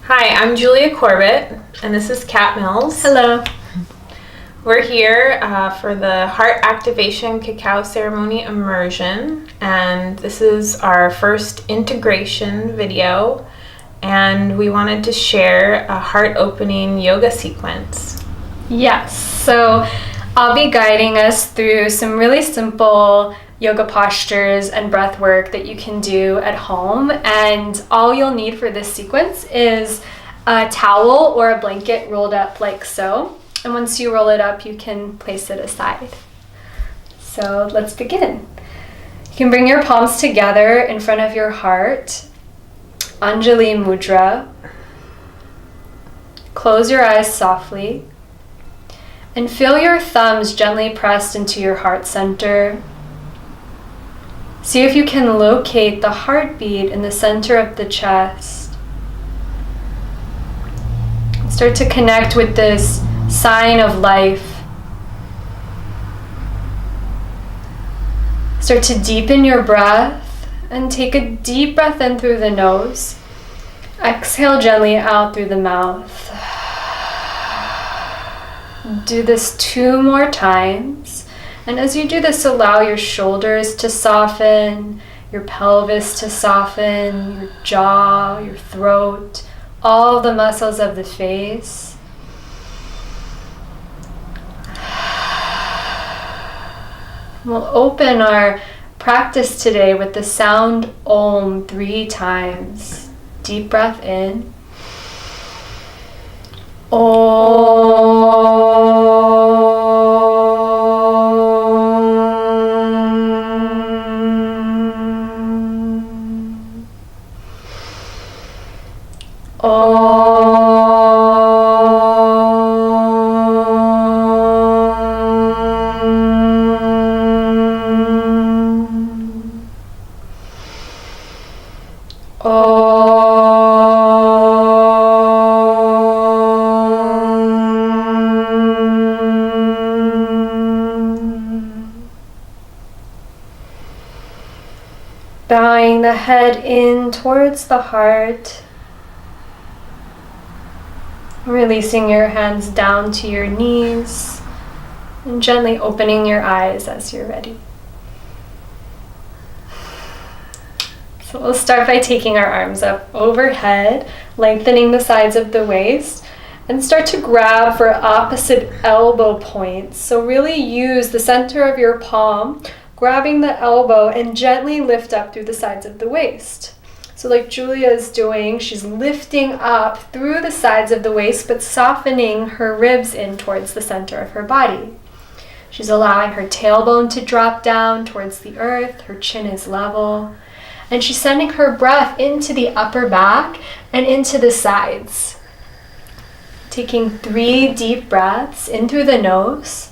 Hi, I'm Julia Corbett, and this is Kat Mills. Hello. We're here for the Heart Activation Cacao Ceremony Immersion, and this is our first integration video, and we wanted to share a heart-opening yoga sequence. Yes, so I'll be guiding us through some really simple yoga postures and breath work that you can do at home, and all you'll need for this sequence is a towel or a blanket rolled up like so, and once you roll it up you can place it aside. So let's begin. You can bring your palms together in front of your heart, Anjali Mudra. Close your eyes softly and feel your thumbs gently pressed into your heart center. See if you can locate the heartbeat in the center of the chest. Start to connect with this sign of life. Start to deepen your breath and take a deep breath in through the nose. Exhale gently out through the mouth. Do this 2 more times. And as you do this, allow your shoulders to soften, your pelvis to soften, your jaw, your throat, all the muscles of the face. We'll open our practice today with the sound Om 3 times. Deep breath in. Om. Bowing the head in towards the heart. Releasing your hands down to your knees and gently opening your eyes as you're ready. So we'll start by taking our arms up overhead, lengthening the sides of the waist, and start to grab for opposite elbow points. So really use the center of your palm, grabbing the elbow, and gently lift up through the sides of the waist. So like Julia is doing, she's lifting up through the sides of the waist, but softening her ribs in towards the center of her body. She's allowing her tailbone to drop down towards the earth, her chin is level, and she's sending her breath into the upper back and into the sides. Taking 3 deep breaths in through the nose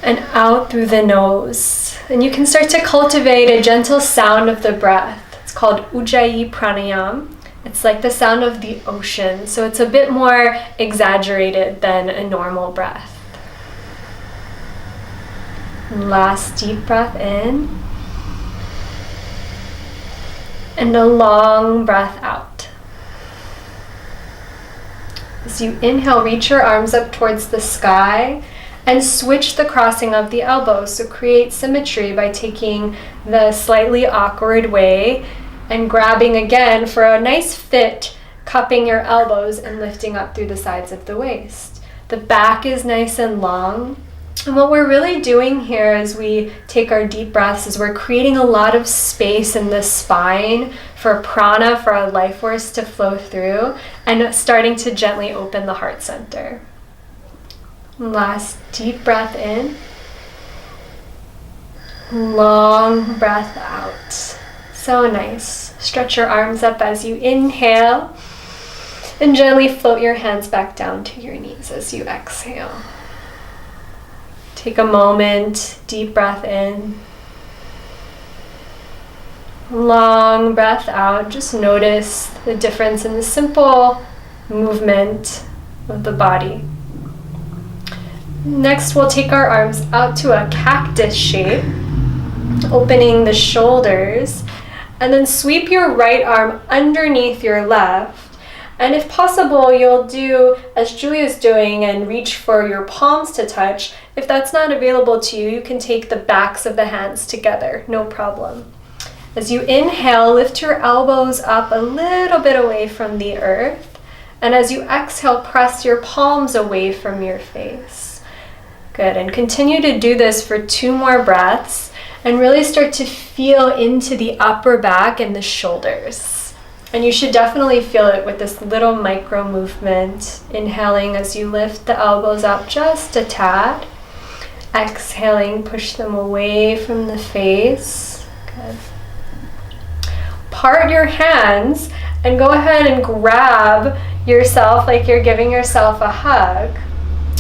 and out through the nose. And you can start to cultivate a gentle sound of the breath. It's called Ujjayi Pranayam. It's like the sound of the ocean, so it's a bit more exaggerated than a normal breath. Last deep breath in. And a long breath out. As you inhale, reach your arms up towards the sky and switch the crossing of the elbows. So create symmetry by taking the slightly awkward way and grabbing again for a nice fit, cupping your elbows and lifting up through the sides of the waist. The back is nice and long. And what we're really doing here as we take our deep breaths is we're creating a lot of space in the spine for prana, for our life force to flow through, and starting to gently open the heart center. Last deep breath in. Long breath out. So nice. Stretch your arms up as you inhale and gently float your hands back down to your knees as you exhale. Take a moment, deep breath in. Long breath out. Just notice the difference in the simple movement of the body. Next, we'll take our arms out to a cactus shape, opening the shoulders, and then sweep your right arm underneath your left And if possible, you'll do as Julia's doing and reach for your palms to touch. If that's not available to you, you can take the backs of the hands together, no problem. As you inhale, lift your elbows up a little bit away from the earth. And as you exhale, press your palms away from your face. Good, and continue to do this for 2 more breaths and really start to feel into the upper back and the shoulders. And you should definitely feel it with this little micro movement. Inhaling as you lift the elbows up just a tad. Exhaling, push them away from the face. Good. Part your hands and go ahead and grab yourself like you're giving yourself a hug.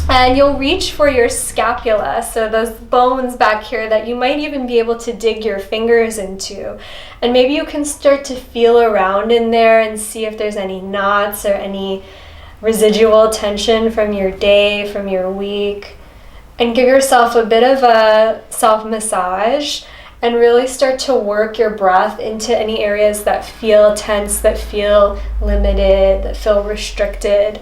And you'll reach for your scapula, so those bones back here that you might even be able to dig your fingers into. And maybe you can start to feel around in there and see if there's any knots or any residual tension from your day, from your week. And give yourself a bit of a self-massage and really start to work your breath into any areas that feel tense, that feel limited, that feel restricted.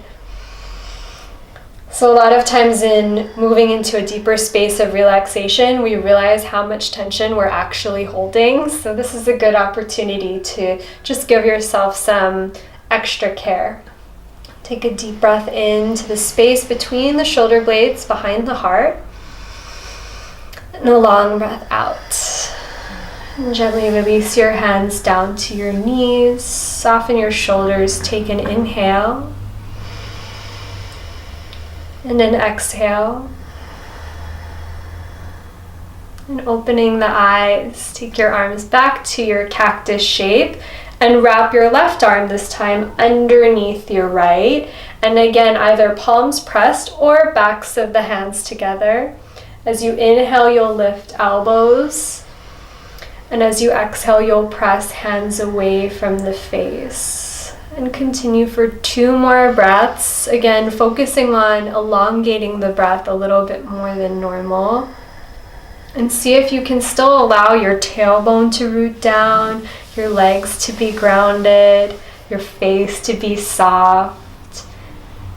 So a lot of times in moving into a deeper space of relaxation, we realize how much tension we're actually holding. So this is a good opportunity to just give yourself some extra care. Take a deep breath into the space between the shoulder blades behind the heart. And a long breath out. And gently release your hands down to your knees. Soften your shoulders. Take an inhale. And then exhale. And opening the eyes, take your arms back to your cactus shape and wrap your left arm this time underneath your right. And again, either palms pressed or backs of the hands together. As you inhale, you'll lift elbows. And as you exhale, you'll press hands away from the face. And continue for 2 more breaths. Again, focusing on elongating the breath a little bit more than normal. And see if you can still allow your tailbone to root down, your legs to be grounded, your face to be soft.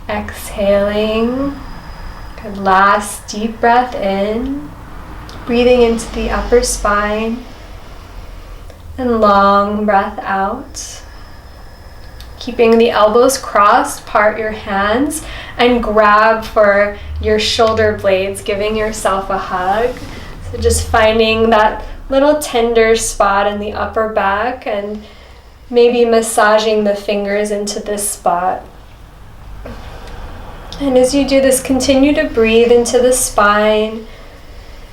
Exhaling. Good. Last deep breath in. Breathing into the upper spine. And long breath out. Keeping the elbows crossed, part your hands and grab for your shoulder blades, giving yourself a hug. So just finding that little tender spot in the upper back and maybe massaging the fingers into this spot. And as you do this, continue to breathe into the spine.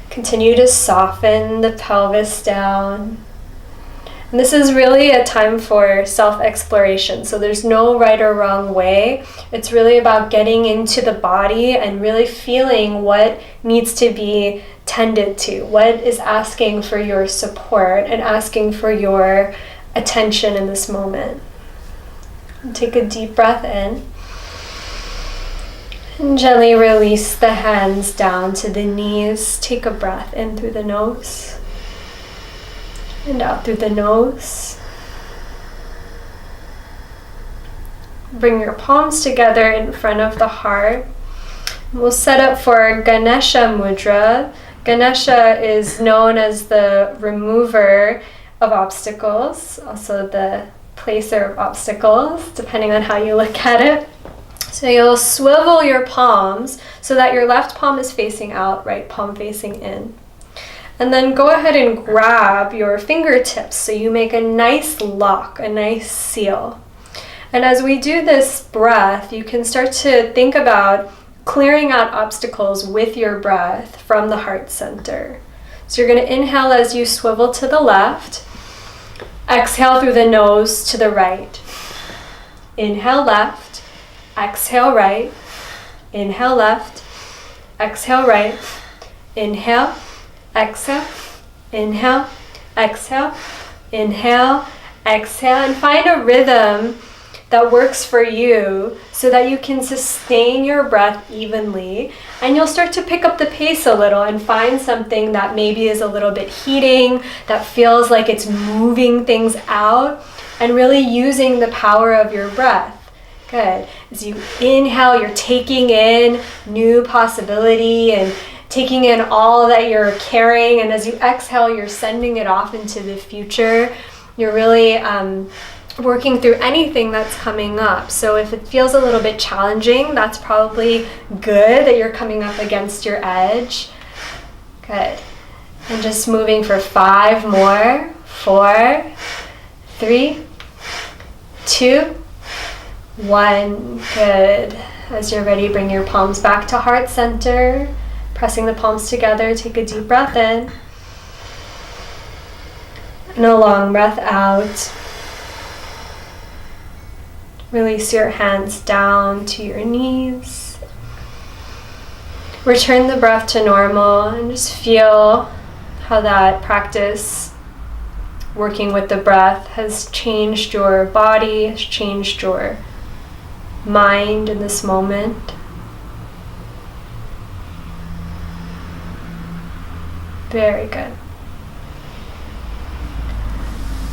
Continue to soften the pelvis down. And this is really a time for self-exploration, so there's no right or wrong way. It's really about getting into the body and really feeling what needs to be tended to, what is asking for your support and asking for your attention in this moment. And take a deep breath in. And gently release the hands down to the knees. Take a breath in through the nose. And out through the nose. Bring your palms together in front of the heart. We'll set up for Ganesha Mudra. Ganesha is known as the remover of obstacles, also the placer of obstacles, depending on how you look at it. So you'll swivel your palms so that your left palm is facing out, right palm facing in. And then go ahead and grab your fingertips so you make a nice lock, a nice seal. And as we do this breath, you can start to think about clearing out obstacles with your breath from the heart center. So you're going to inhale as you swivel to the left. Exhale through the nose to the right. Inhale left. Exhale right. Inhale left. Exhale right. Inhale. Exhale, inhale, exhale, inhale, exhale, and find a rhythm that works for you so that you can sustain your breath evenly, and you'll start to pick up the pace a little and find something that maybe is a little bit heating, that feels like it's moving things out, and really using the power of your breath. Good. As you inhale, you're taking in new possibility and taking in all that you're carrying. And as you exhale, you're sending it off into the future. You're really working through anything that's coming up. So if it feels a little bit challenging, that's probably good that you're coming up against your edge. Good. And just moving for 5 more. 4, 3, 2, 1. Good. As you're ready, bring your palms back to heart center. Pressing the palms together, take a deep breath in. And a long breath out. Release your hands down to your knees. Return the breath to normal and just feel how that practice working with the breath has changed your body, has changed your mind in this moment. Very good.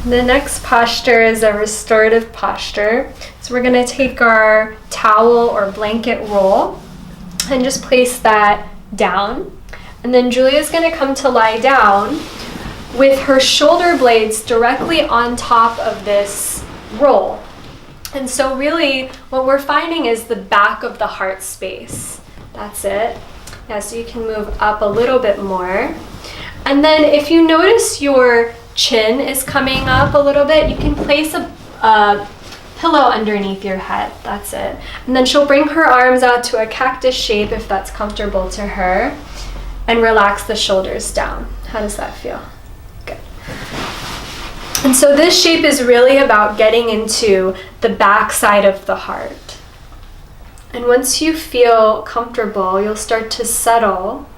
The next posture is a restorative posture. So we're going to take our towel or blanket roll and just place that down. And then Julia's going to come to lie down with her shoulder blades directly on top of this roll. And so really what we're finding is the back of the heart space. That's it. Yeah, so you can move up a little bit more. And then if you notice your chin is coming up a little bit, you can place a pillow underneath your head. That's it. And then she'll bring her arms out to a cactus shape if that's comfortable to her, and relax the shoulders down. How does that feel? Good. And so this shape is really about getting into the back side of the heart. And once you feel comfortable, you'll start to settle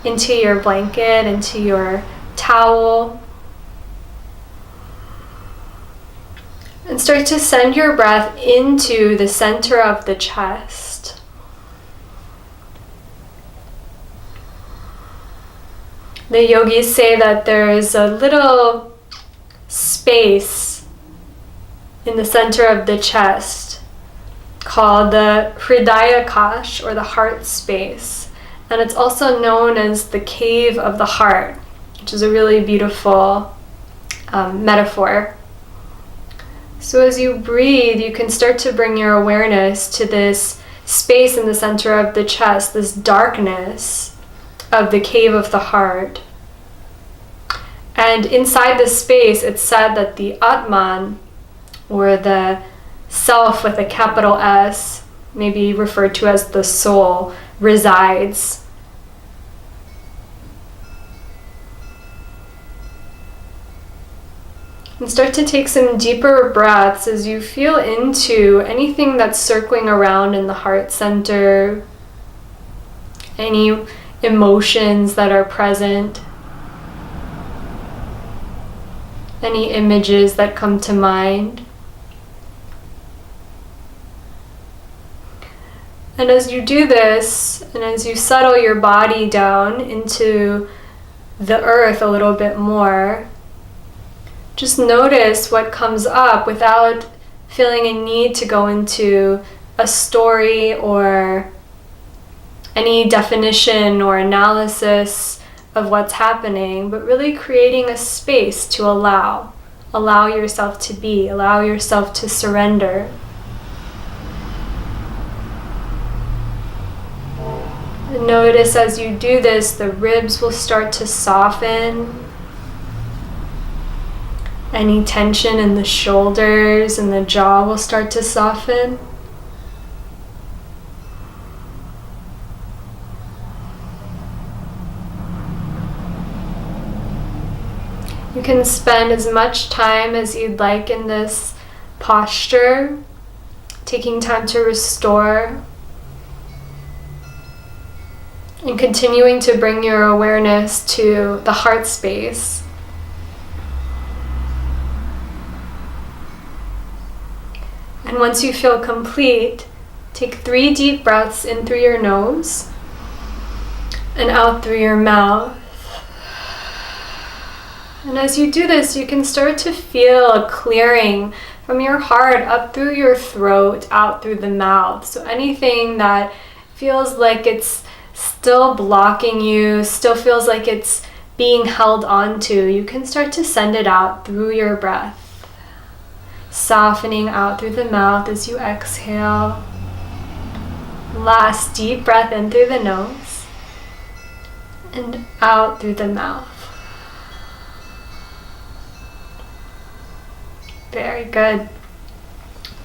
into your blanket, into your towel, and start to send your breath into the center of the chest. The yogis say that there is a little space in the center of the chest called the Hridayakash, or the heart space. And it's also known as the cave of the heart, which is a really beautiful metaphor. So as you breathe, you can start to bring your awareness to this space in the center of the chest, this darkness of the cave of the heart. And inside this space, it's said that the Atman, or the self with a capital S, maybe referred to as the soul, resides. And start to take some deeper breaths as you feel into anything that's circling around in the heart center, any emotions that are present, any images that come to mind. And as you do this, and as you settle your body down into the earth a little bit more, just notice what comes up without feeling a need to go into a story or any definition or analysis of what's happening, but really creating a space to allow yourself to be, allow yourself to surrender. And notice as you do this, the ribs will start to soften. Any tension in the shoulders and the jaw will start to soften. You can spend as much time as you'd like in this posture, taking time to restore and continuing to bring your awareness to the heart space. And once you feel complete, take 3 deep breaths in through your nose and out through your mouth. And as you do this, you can start to feel a clearing from your heart up through your throat, out through the mouth. So anything that feels like it's still blocking you, still feels like it's being held onto, you can start to send it out through your breath, softening out through the mouth as you exhale. Last deep breath in through the nose and out through the mouth. Very good.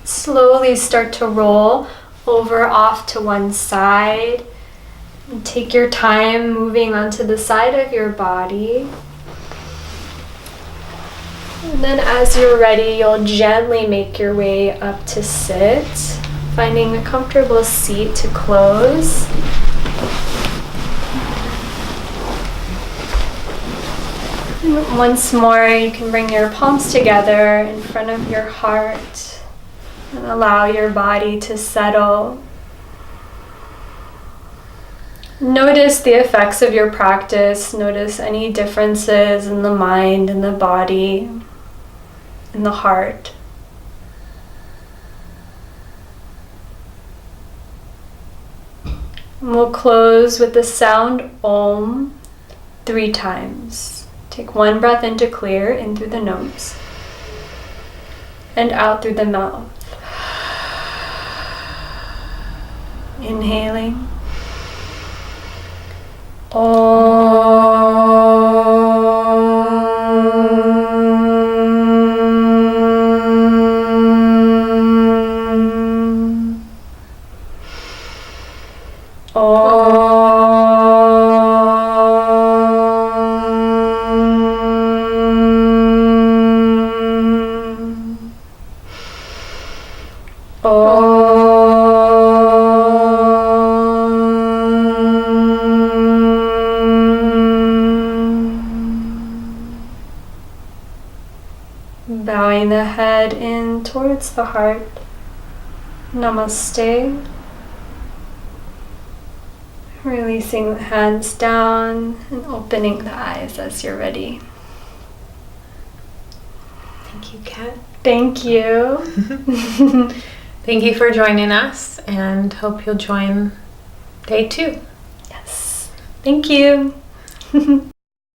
Slowly start to roll over off to one side. And take your time moving onto the side of your body. And then as you're ready, you'll gently make your way up to sit, finding a comfortable seat to close. And once more, you can bring your palms together in front of your heart and allow your body to settle. Notice the effects of your practice. Notice any differences in the mind and the body and the heart. And we'll close with the sound Om 3 times. Take one breath in to clear, in through the nose and out through the mouth. Inhaling. Bowing the head in towards the heart. Namaste. Releasing the hands down and opening the eyes as you're ready. Thank you, Kat. Thank you. Thank you for joining us, and hope you'll join day 2. Yes. Thank you.